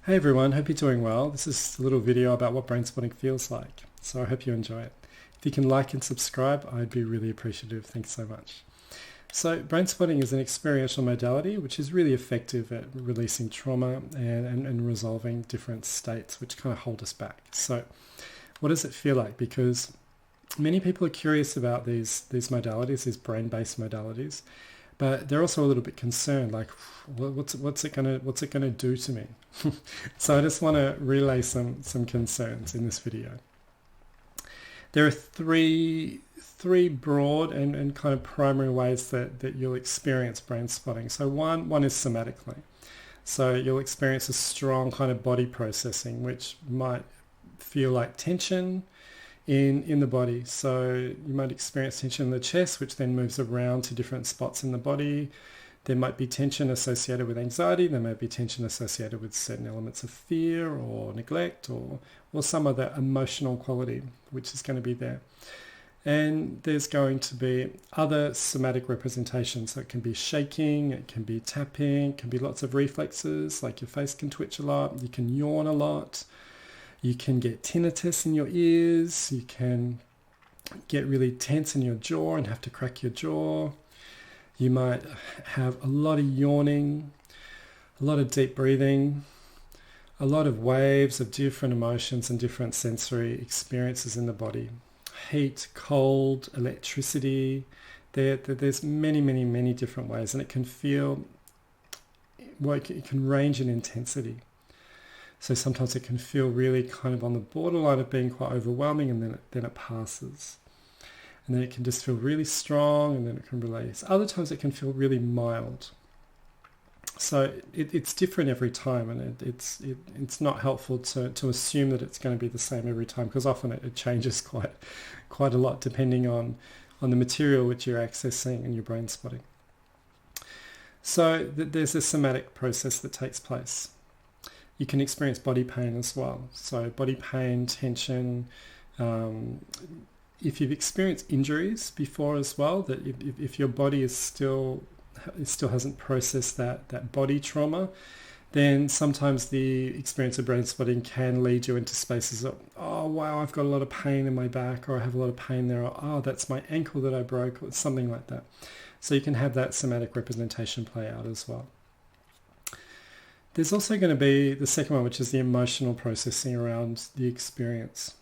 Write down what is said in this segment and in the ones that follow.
Hey everyone, hope you're doing well. This is a little video about what brainspotting feels like. So I hope you enjoy it. If you can like and subscribe, I'd be really appreciative. Thanks so much. So brainspotting is an experiential modality which is really effective at releasing trauma and resolving different states which kind of hold us back. So what does it feel like? Because many people are curious about these modalities, these brain-based modalities, but they're also a little bit concerned, like what's it gonna do to me? So I just want to relay some concerns in this video. There are three broad and kind of primary ways that you'll experience brain spotting. So one is somatically. So you'll experience a strong kind of body processing, which might feel like tension in the body. So you might experience tension in the chest, which then moves around to different spots in the body. There might be tension associated with anxiety. There may be tension associated with certain elements of fear or neglect or some other emotional quality, which is going to be there. And there's going to be other somatic representations. So it can be shaking, it can be tapping, it can be lots of reflexes, like your face can twitch a lot, you can yawn a lot, you can get tinnitus in your ears, you can get really tense in your jaw and have to crack your jaw. You might have a lot of yawning, a lot of deep breathing, a lot of waves of different emotions and different sensory experiences in the body. Heat, cold, electricity. There's many different ways, and it can feel, well, it can range in intensity. So sometimes it can feel really kind of on the borderline of being quite overwhelming, and then it passes. And then it can just feel really strong, and then it can release. Other times it can feel really mild. So it's different every time, and it's not helpful to assume that it's going to be the same every time, because often it changes quite a lot depending on the material which you're accessing in your brain spotting. So there's a somatic process that takes place. You can experience body pain as well. So body pain, tension. If you've experienced injuries before as well, that if your body is still hasn't processed that body trauma, then sometimes the experience of brain spotting can lead you into spaces of, oh wow, I've got a lot of pain in my back, or I have a lot of pain there, or oh, that's my ankle that I broke, or something like that. So you can have that somatic representation play out as well. There's also going to be the second one, which is the emotional processing around the experience.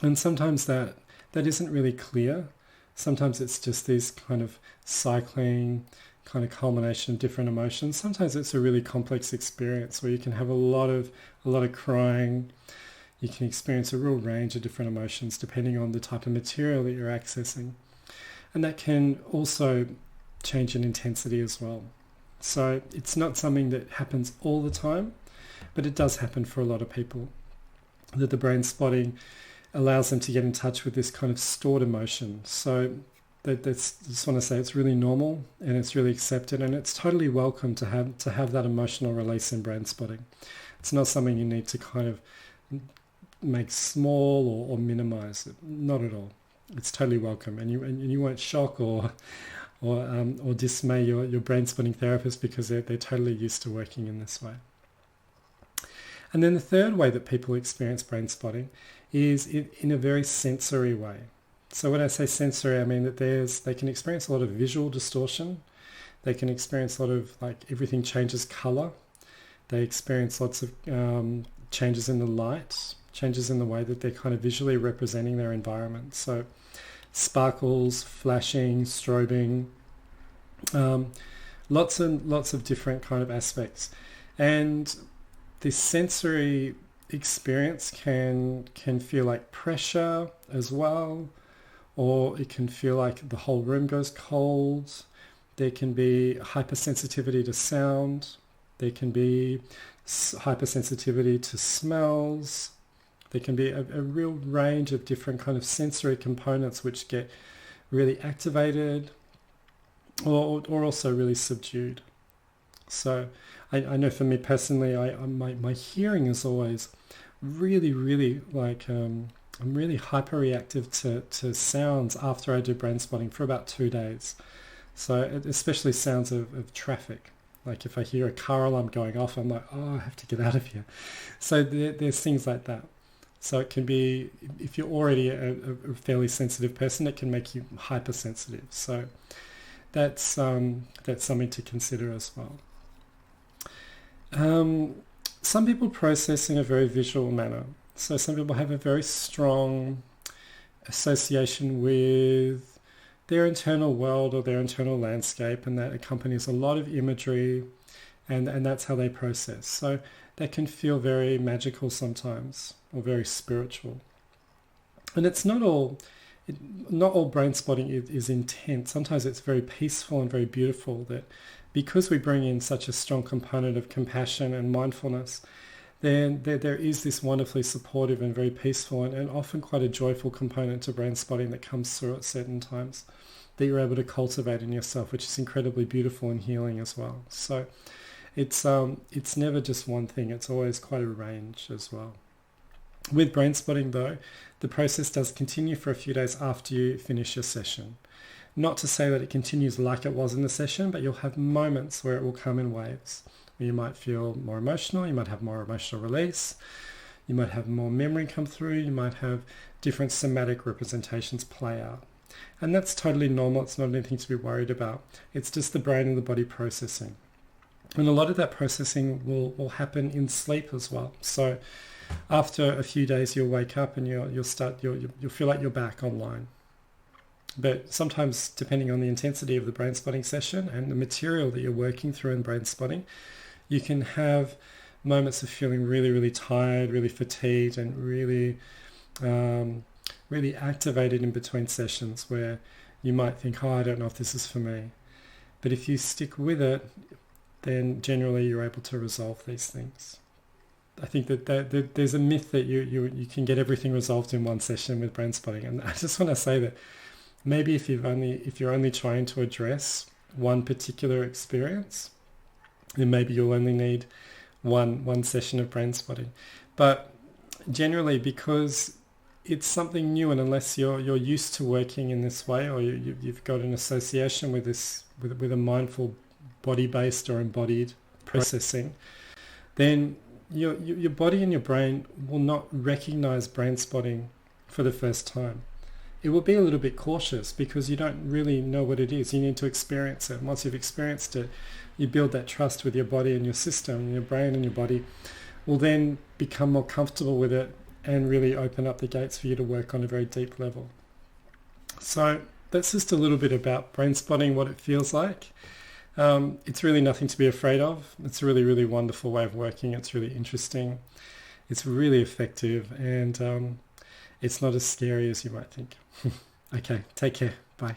And sometimes that isn't really clear. Sometimes it's just these kind of cycling, kind of culmination of different emotions. Sometimes it's a really complex experience where you can have a lot of crying. You can experience a real range of different emotions depending on the type of material that you're accessing. And that can also change in intensity as well. So it's not something that happens all the time, but it does happen for a lot of people, that the brain spotting allows them to get in touch with this kind of stored emotion. So just want to say it's really normal, and it's really accepted, and it's totally welcome to have that emotional release in brain spotting. It's not something you need to kind of make small or minimize it. Not at all. It's totally welcome, and you won't shock or dismay your brain spotting therapist, because they're totally used to working in this way. And then the third way that people experience brain spotting is in a very sensory way. So when I say sensory, I mean that they can experience a lot of visual distortion. They can experience a lot of, like, everything changes color. They experience lots of changes in the light, changes in the way that they're kind of visually representing their environment. So sparkles, flashing, strobing, lots and lots of different kind of aspects. And this sensory experience can feel like pressure as well, or it can feel like the whole room goes cold. There can be hypersensitivity to sound. There can be hypersensitivity to smells. There can be a real range of different kind of sensory components which get really activated or also really subdued. So I know for me personally, my hearing is always really like, I'm really hyper reactive to sounds after I do brain spotting for about 2 days. So especially sounds of traffic. Like if I hear a car alarm going off, I'm like, oh, I have to get out of here. So there's things like that. So it can be, if you're already a fairly sensitive person, it can make you hypersensitive. So that's something to consider as well. Some people process in a very visual manner. So some people have a very strong association with their internal world or their internal landscape, and that accompanies a lot of imagery, and that's how they process. So that can feel very magical sometimes, or very spiritual. And it's not all brain spotting is intense. Sometimes it's very peaceful and very beautiful, that because we bring in such a strong component of compassion and mindfulness, then there is this wonderfully supportive and very peaceful and often quite a joyful component to brain spotting that comes through at certain times that you're able to cultivate in yourself, which is incredibly beautiful and healing as well. So it's never just one thing. It's always quite a range as well. With brain spotting though, the process does continue for a few days after you finish your session. Not to say that it continues like it was in the session, but you'll have moments where it will come in waves. You might feel more emotional, you might have more emotional release, you might have more memory come through, you might have different somatic representations play out. And that's totally normal, it's not anything to be worried about. It's just the brain and the body processing. And a lot of that processing will happen in sleep as well. So after a few days you'll wake up and you'll feel like you're back online. But sometimes, depending on the intensity of the brain spotting session and the material that you're working through in brain spotting, you can have moments of feeling really, really tired, really fatigued, and really, really activated in between sessions, where you might think, oh, I don't know if this is for me. But if you stick with it, then generally you're able to resolve these things. I think that there's a myth that you can get everything resolved in one session with brain spotting, and I just want to say that maybe if you're only trying to address one particular experience, then maybe you'll only need one session of brain spotting. But generally, because it's something new, and unless you're used to working in this way, or you've got an association with this with a mindful body-based or embodied processing, then your body and your brain will not recognize brain spotting for the first time. It will be a little bit cautious because you don't really know what it is. You need to experience it. And once you've experienced it, you build that trust with your body and your system, and your brain and your body will then become more comfortable with it and really open up the gates for you to work on a very deep level. So that's just a little bit about brain spotting, what it feels like. It's really nothing to be afraid of. It's a really, really wonderful way of working. It's really interesting. It's really effective, and it's not as scary as you might think. Okay, take care. Bye.